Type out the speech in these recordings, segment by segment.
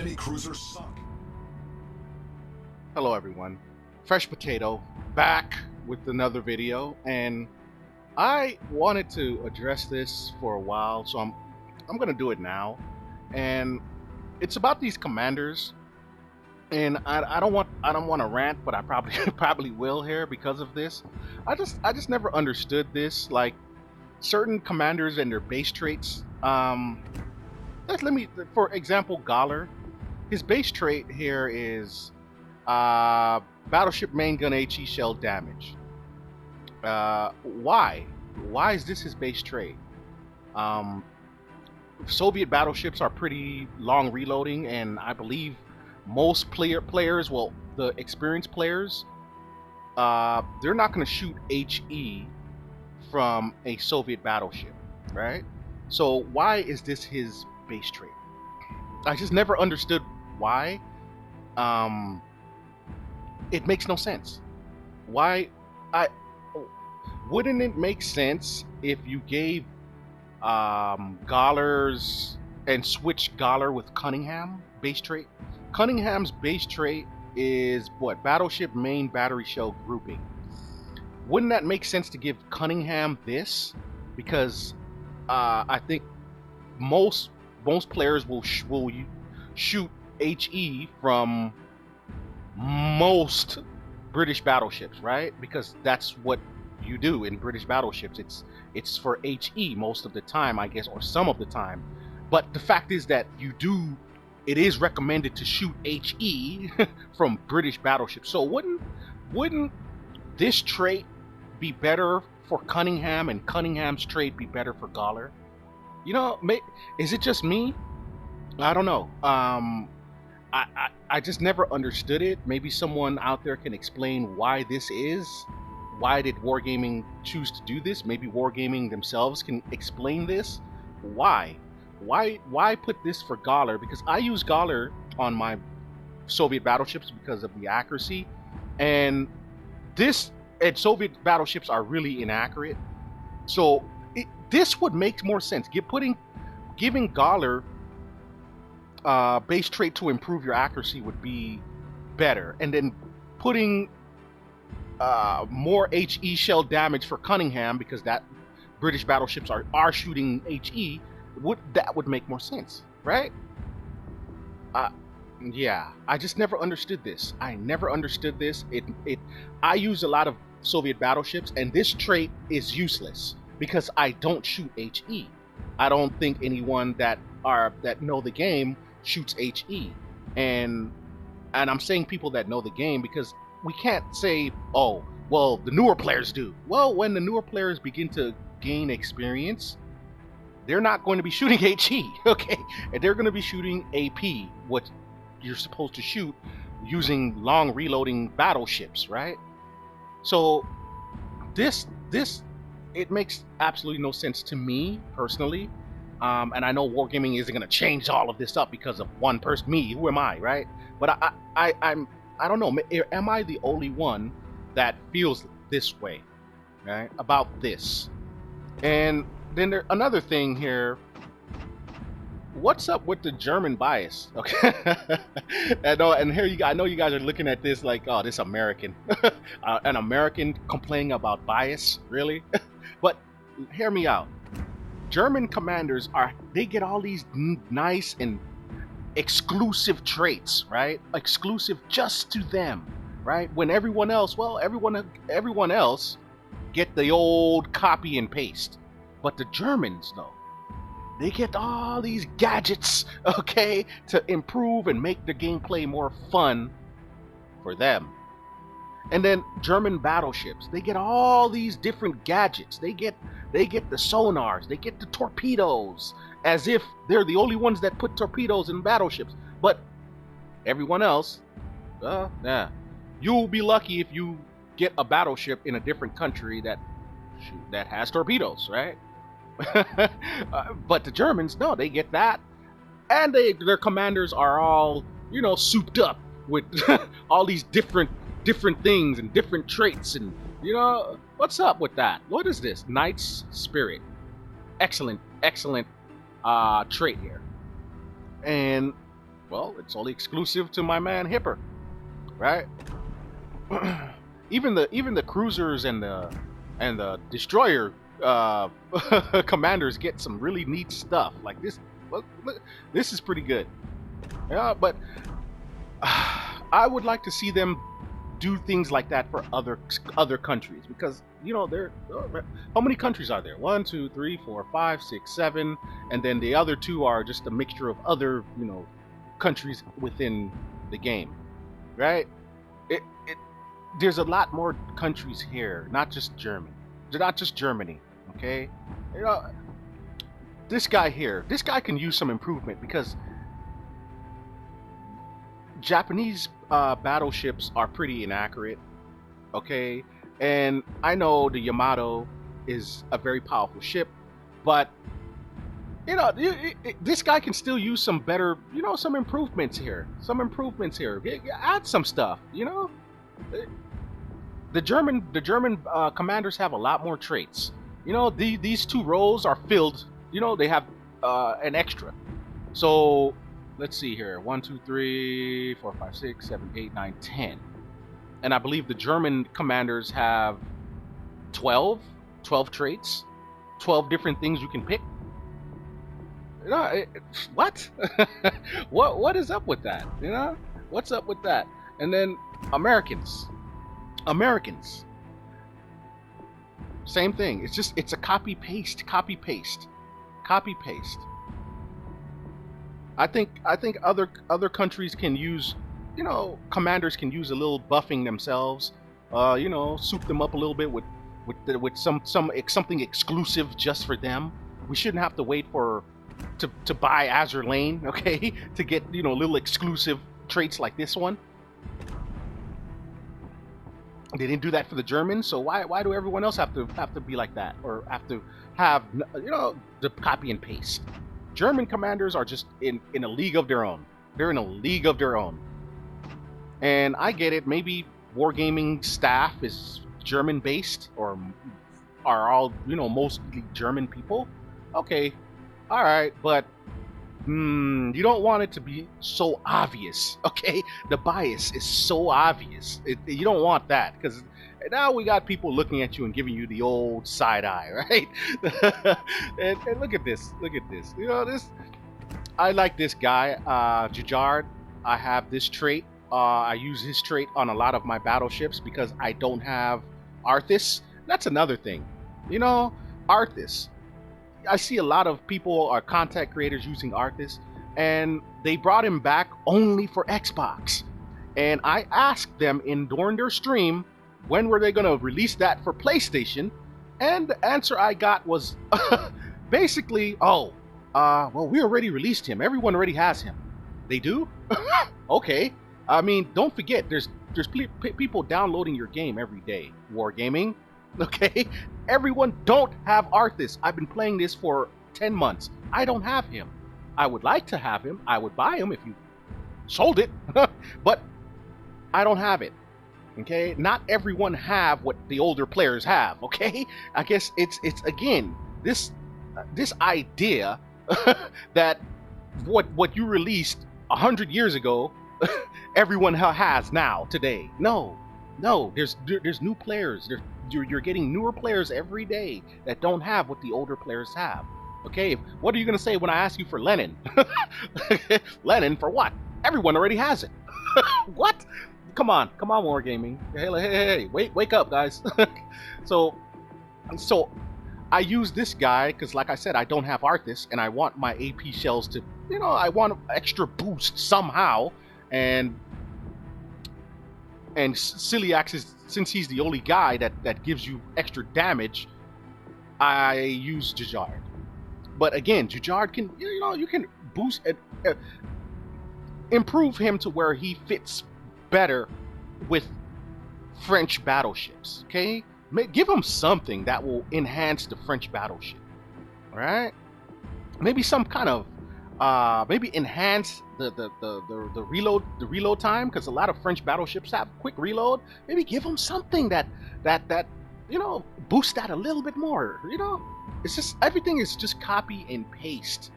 Enemy cruisers sunk. Hello everyone, Fresh Potato back with another video, and I wanted to address this for a while, so I'm gonna do it now. And it's about these commanders, and I don't want to rant, but I probably probably will here because of this. I just never understood this, like certain commanders and their base traits. Let me, for example, Galler. His base trait here is battleship main gun HE shell damage. Why? Why is this his base trait? Soviet battleships are pretty long reloading, and I believe most players, well, the experienced players, they're not going to shoot HE from a Soviet battleship, right? So why is this his base trait? I just never understood why. It makes no sense. Why? Wouldn't it make sense if you gave Galler's and switched Galler with Cunningham base trait? Cunningham's base trait is what? Battleship main battery shell grouping. Wouldn't that make sense to give Cunningham this? Because I think most players will shoot HE from most British battleships, right? Because that's what you do in British battleships. It's for HE most of the time, I guess, or some of the time. But the fact is that it is recommended to shoot HE from British battleships. So wouldn't this trait be better for Cunningham, and Cunningham's trait be better for Galler? You know, is it just me? I don't know. I just never understood it. Maybe someone out there can explain why this is. Why did Wargaming choose to do this? Maybe Wargaming themselves can explain this. Why? Why put this for Galler? Because I use Galler on my Soviet battleships because of the accuracy, and Soviet battleships are really inaccurate. So this would make more sense. Giving Galler base trait to improve your accuracy would be better, and then putting more HE shell damage for Cunningham, because that British battleships are shooting HE, would make more sense, right? Yeah, I just never understood this. I never understood this. I use a lot of Soviet battleships, and this trait is useless because I don't shoot HE. I don't think anyone that know the game shoots HE, and I'm saying people that know the game because we can't say, oh, well, the newer players do. Well, when the newer players begin to gain experience, they're not going to be shooting HE, okay? And they're going to be shooting AP, what you're supposed to shoot using long reloading battleships, right? So it makes absolutely no sense to me personally. And I know Wargaming isn't going to change all of this up because of one person, me. Who am I, right? But I don't know. Am I the only one that feels this way, right, about this? And then another thing here. What's up with the German bias? Okay, I know you guys are looking at this like, oh, this American, an American complaining about bias, really? But hear me out. German commanders they get all these nice and exclusive traits, right? Exclusive just to them, right? When everyone else get the old copy and paste. But the Germans, though, they get all these gadgets, okay, to improve and make the gameplay more fun for them. And then German battleships, they get all these different gadgets. They get the sonars, they get the torpedoes, as if they're the only ones that put torpedoes in battleships. But everyone else, yeah, you'll be lucky if you get a battleship in a different country that has torpedoes, right? But the Germans, no, they get that, and their commanders are all, souped up with all these different things and different traits, and what's up with that? What is this? Knight's Spirit, excellent trait here. And well, it's only exclusive to my man Hipper, right? even the cruisers and the destroyer commanders get some really neat stuff like this. Look, this is pretty good. Yeah, but I would like to see them do things like that for other countries, because there, how many countries are there? 1, 2, 3, 4, 5, 6, 7, and then the other 2 are just a mixture of other countries within the game, right? There's a lot more countries here, not just Germany, okay? This guy can use some improvement, because Japanese battleships are pretty inaccurate, okay? And I know the Yamato is a very powerful ship, but this guy can still use some better, some improvements here. Add some stuff, The German commanders have a lot more traits. These 2 rows are filled. They have an extra. So let's see here. 1, 2, 3, 4, 5, 6, 7, 8, 9, 10. And I believe the German commanders have 12 traits, 12 different things you can pick. What? what is up with that? What's up with that? And then Americans, same thing. It's a copy paste. I think other countries can use, commanders can use a little buffing themselves. Soup them up a little bit with something exclusive just for them. We shouldn't have to wait to buy Azure Lane, okay, to get little exclusive traits like this one. They didn't do that for the Germans, so why do everyone else have to be like that, or have to have the copy and paste? German commanders are just in a league of their own. They're in a league of their own. And I get it. Maybe Wargaming staff is German based, or are all mostly German people. Okay, all right, but you don't want it to be so obvious, okay? The bias is so obvious. You don't want that, because now we got people looking at you and giving you the old side eye, right? and look at this. This. I like this guy, Jujard. I have this trait. I use his trait on a lot of my battleships because I don't have Arthas. That's another thing. Arthas. I see a lot of people are content creators using Arthas, and they brought him back only for Xbox. And I asked them during their stream, when were they going to release that for PlayStation? And the answer I got was basically, well, we already released him. Everyone already has him. They do? Okay. I mean, don't forget, there's people downloading your game every day. Wargaming. Okay? Everyone don't have Arthas. I've been playing this for 10 months. I don't have him. I would like to have him. I would buy him if you sold it. But I don't have it. Okay? Not everyone have what the older players have. Okay? I guess it's again, this idea that what you released 100 years ago, everyone has now, today. No. There's new players. You're getting newer players every day that don't have what the older players have. Okay, what are you gonna say when I ask you for Lenin? Lenin for what? Everyone already has it. What? Come on, Wargaming. Hey, wake up, guys. So I use this guy because, like I said, I don't have Arthas, and I want my AP shells to, I want an extra boost somehow, and Celiax since he's the only guy that gives you extra damage, I use Jujard. But again, Jujard can, you can boost improve him to where he fits better with French battleships. Okay, give him something that will enhance the French battleship. All right, maybe some kind of maybe enhance the reload time, because a lot of French battleships have quick reload. Maybe give them something that boost that a little bit more. It's just, everything is just copy and paste.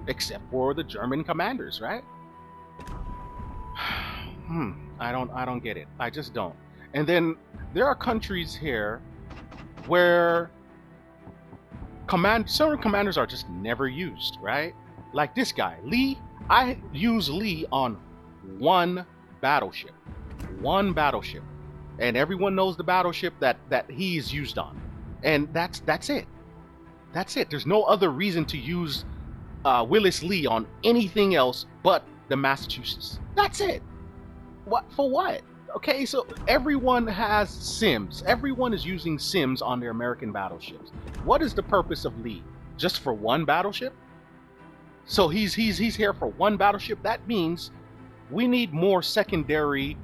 except for the German commanders, right? I don't get it. I just don't. And then there are countries here where certain commanders are just never used, right? Like this guy, Lee. I use Lee on one battleship, and everyone knows the battleship that he's used on, and that's it. That's it. There's no other reason to use Willis Lee on anything else but the Massachusetts. That's it. What for? What? Okay, so everyone has Sims. Everyone is using Sims on their American battleships. What is the purpose of Lee? Just for one battleship? So he's here for one battleship. That means we need more secondary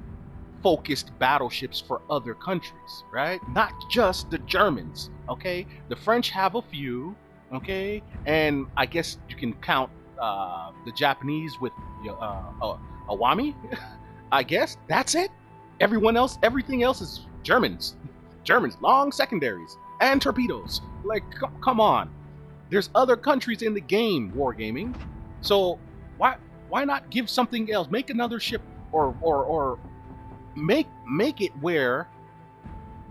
focused battleships for other countries, right? Not just the Germans, okay? The French have a few, okay? And I guess you can count the Japanese with Awami. I guess that's it. Everyone else, everything else is Germans. Germans, long secondaries and torpedoes. Like, come on. There's other countries in the game, Wargaming. So why not give something else? Make another ship, or make it where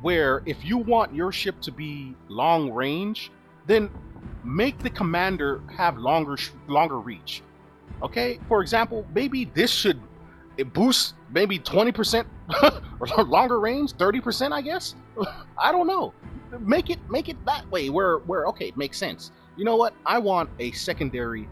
if you want your ship to be long range, then make the commander have longer reach. Okay? For example, maybe this should boost maybe 20% or longer range, 30%, I guess. I don't know. Make it that way where okay, it makes sense. You know what? I want a secondary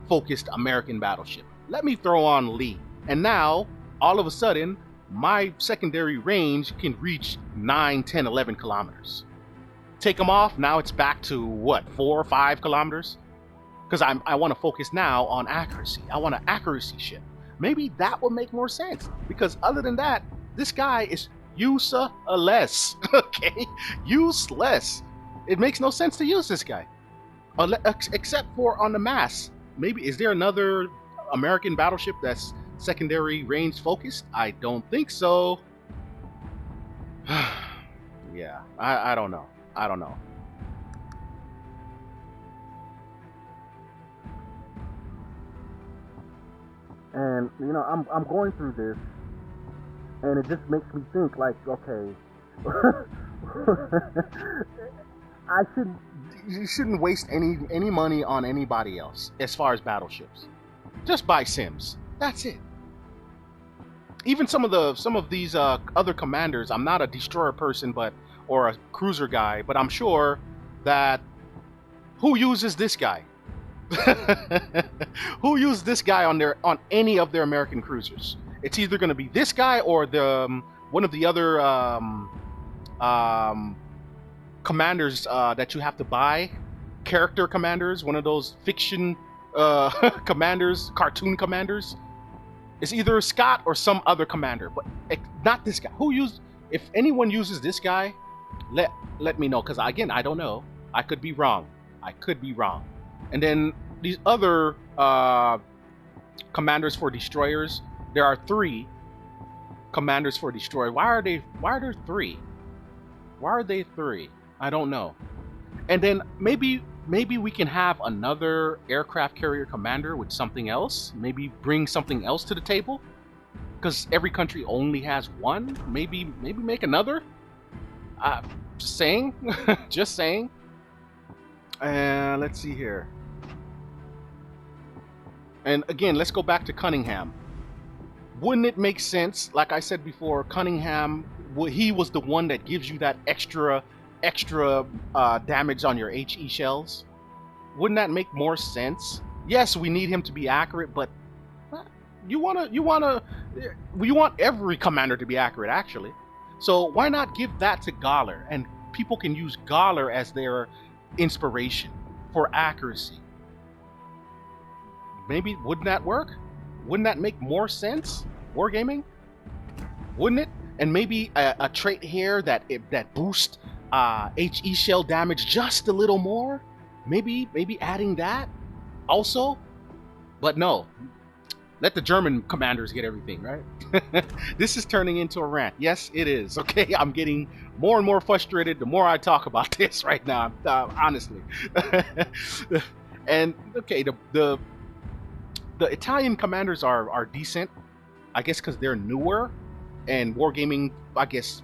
focused American battleship. Let me throw on Lee. And now, all of a sudden, my secondary range can reach 9, 10, 11 kilometers. Take them off, now it's back to what, 4 or 5 kilometers? Because I want to focus now on accuracy. I want an accuracy ship. Maybe that would make more sense. Because other than that, this guy is useless. Okay? Useless. It makes no sense to use this guy. Except for on the mass. Maybe, is there another American battleship that's secondary range focused? I don't think so. Yeah, I don't know. I don't know. And you know, I'm going through this, and it just makes me think like, okay, you shouldn't waste any money on anybody else as far as battleships. Just buy Sims. That's it. Even some of these other commanders, I'm not a destroyer person, or a cruiser guy, but I'm sure that who uses this guy? Who used this guy on any of their American cruisers? It's either going to be this guy or the one of the other commanders that you have to buy, character commanders, one of those fiction commanders, cartoon commanders. It's either Scott or some other commander, but not this guy. If anyone uses this guy, let me know, because again, I don't know. I could be wrong. And then these other commanders for destroyers, there are 3 commanders for destroyers. Why are there 3? Why are they 3? I don't know. And then maybe we can have another aircraft carrier commander with something else. Maybe bring something else to the table, because every country only has one. Maybe make another. Just saying. Just saying. And let's see here. And again, let's go back to Cunningham. Wouldn't it make sense, like I said before, Cunningham, he was the one that gives you that extra damage on your HE shells? Wouldn't that make more sense? Yes, we need him to be accurate, but you want every commander to be accurate, actually. So why not give that to Gawler, and people can use Gawler as their inspiration for accuracy? Maybe, wouldn't that work? Wouldn't that make more sense? Wargaming? Wouldn't it? And maybe a trait here that boosts HE shell damage just a little more? Maybe adding that also? But no. Let the German commanders get everything, right? This is turning into a rant. Yes, it is. Okay, I'm getting more and more frustrated the more I talk about this right now, honestly. And okay, the Italian commanders are decent, I guess, because they're newer, and Wargaming, I guess,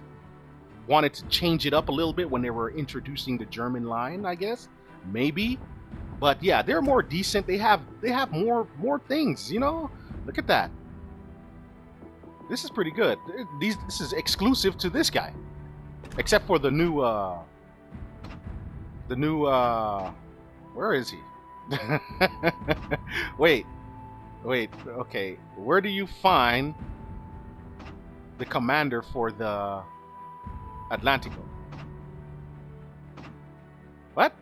wanted to change it up a little bit when they were introducing the German line, I guess, maybe. But yeah, they're more decent. They have more things, you know. Look at that. This is pretty good. This is exclusive to this guy, except for the new where is he? Wait, okay. Where do you find the commander for the Atlantico? What?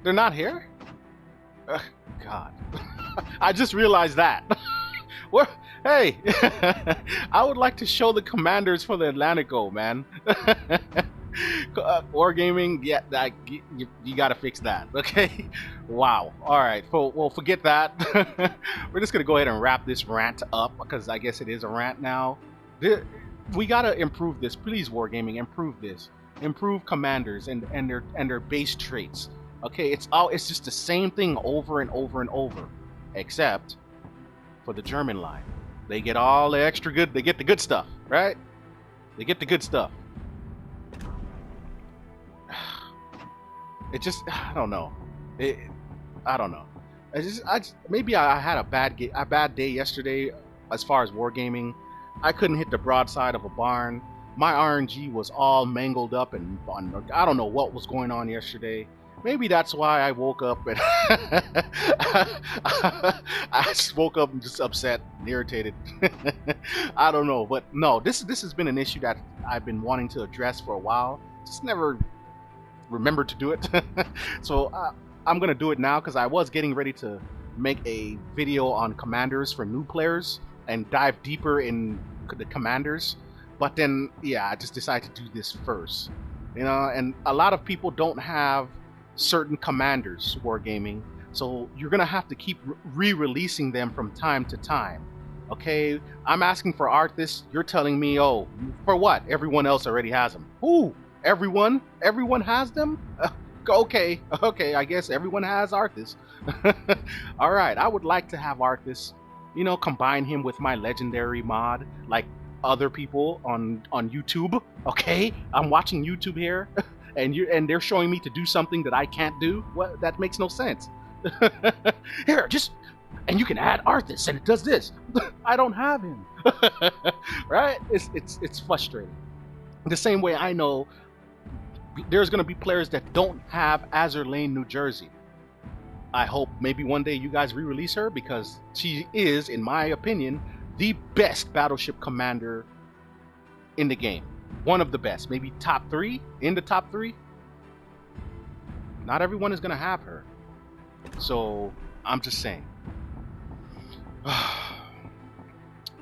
They're not here? God. I just realized that. What? Hey, I would like to show the commanders for the Atlantico, man. Wargaming, yeah, you gotta fix that, okay? Wow. All right. Well, forget that. We're just gonna go ahead and wrap this rant up because I guess it is a rant now. We gotta improve this, please. Wargaming, improve this. Improve commanders and their base traits. Okay, it's just the same thing over and over and over, except for the German line. They get all the extra good. They get the good stuff, right? They get the good stuff. It just, I don't know. I don't know. Maybe I had a bad day yesterday as far as Wargaming. I couldn't hit the broadside of a barn. My RNG was all mangled up, and I don't know what was going on yesterday. Maybe that's why I woke up and I just woke up and just upset and irritated. I don't know, but no, this has been an issue that I've been wanting to address for a while. Just never remembered to do it. So I'm gonna do it now because I was getting ready to make a video on commanders for new players and dive deeper in the commanders. But then, yeah, I just decided to do this first. You know, and a lot of people don't have certain commanders, Wargaming, so you're gonna have to keep re-releasing them from time to time. Okay, I'm asking for Arthas. You're telling me, oh, for what? Everyone else already has them. Ooh, everyone has them. Okay, I guess everyone has Arthas. All right, I would like to have Arthas. You know, combine him with my legendary mod, like other people on YouTube. Okay, I'm watching YouTube here. And they're showing me to do something that I can't do. What? That makes no sense. Here, and you can add Arthas, and it does this. I don't have him. Right? It's frustrating. The same way I know there's gonna be players that don't have Azur Lane, New Jersey. I hope maybe one day you guys re-release her because she is, in my opinion, the best battleship commander in the game. One of the best, maybe top 3, in the top 3. Not everyone is gonna have her, so I'm just saying.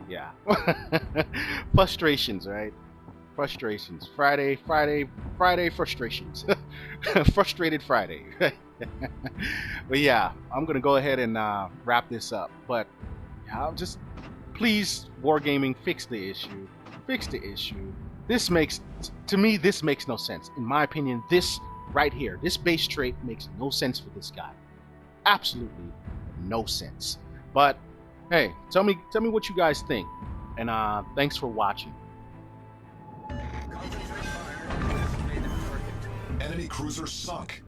Yeah. Frustrations, right? Frustrations. Friday frustrations. Frustrated Friday. But yeah, I'm gonna go ahead and wrap this up. But yeah, just please, Wargaming, fix the issue. Fix the issue. This makes no sense. In my opinion, this right here, this base trait makes no sense for this guy. Absolutely no sense. But hey, tell me what you guys think. And thanks for watching. Enemy cruiser sunk.